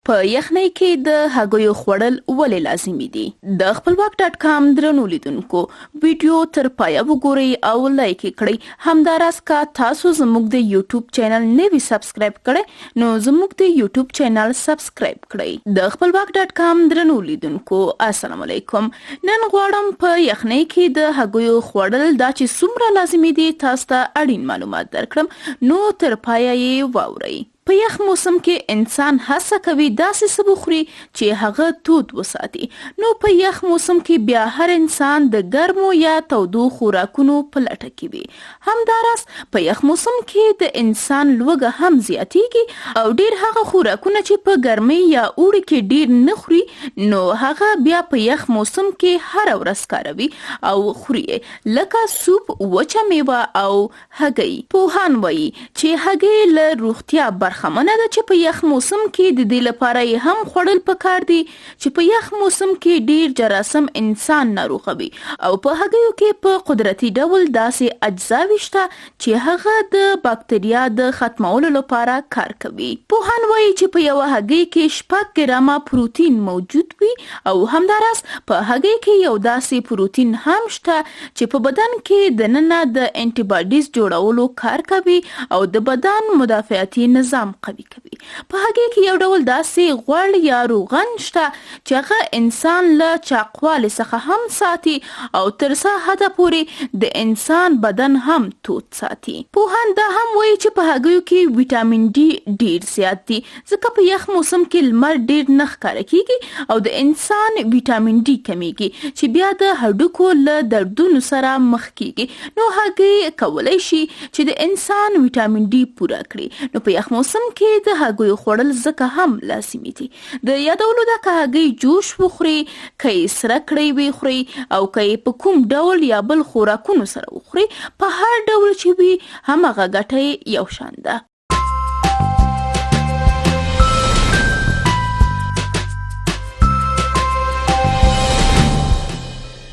په یخنۍ کې د هګیو خوړل ولې لازمي دي؟ د خپلواک.com درنو لیدونکو ویډیو تر پایه وګورئ او لایک کړئ. همداراز که تاسو زموږ د یوټیوب چینل نوی سبسکرایب کړئ نو زموږ د یوټیوب چینل سبسکرایب کړئ. د خپلواک.com درنو لیدونکو السلام علیکم. نن غواړم په یخنۍ کې د هګیو خوړل دا چې څومره لازمي دي تاسو ته اړین معلومات درکړم، نو تر پایه یې واورئ. په یخ موسم کې انسان هڅه کوي داسې څه وخوري چې هغه تود وساتي. نو په یخ موسم کې بیا هر انسان د ګرمو یا تودو خوراکونو په لټه کې وي. همداراز په یخ موسم کې د انسان لوږه هم زیاتیږي او ډیر هغه خوراکونه چې په ګرمۍ یا اوړي کې ډیر نه خوري نو هغه بیا په یخ موسم کې هر ورځ کاروي او خوري، لکه سوپ، وچه میوه او هګۍ. پوهان وایي چې هګۍ له روغتیا خمنه ده چې په یخ موسم کې د دې لپاره یې هم خوړل پکار دي چې په یخ موسم کې ډیر جراثیم انسان ناروغوي او په هګیو کې په قدرتي ډول داسې اجزاوي شته چې هغه د باکتریا د ختمولو لپاره کار کوي. پوهان وایي چې په یوه هګۍ کې 6 ګرامه پروتین موجود وي او همداراز په هګۍ کې یو داسې پروتین هم شته چې په بدن کې دننه د انټي باډیز جوړولو کار کوي او د بدن مدافعتي نظام قوي کوي. په هغې کې یو ډول داسې غوړ یا روغن شته چې هغه انسان له چاقوالي څخه هم ساتي او تر څه حده پورې د انسان بدن هم تود ساتي. پوهان دا هم وایي چې په هګیو کې ویټامین ډي ډیر زیات دي ځکه په یخ موسم کې لمر ډیر نه ښکاره کیږي او د انسان ویټامین ډي کمیږي چې بیا د هډوکو له دردونو سره مخ کیږي. نو هګۍ کولی شي چې د انسان ویټامین ډي پوره کړي. نو په یخ موسم کې د هګیو خوړل ځکه هم لازمي دي. د یادولو ده که هګۍ جوش وخوري، که یې سره کړی وي خوري او که یې په کوم ډول یا بل خوراکونو سره وخوري، په هر ډول چې وي همغه ګټه یو شان ده.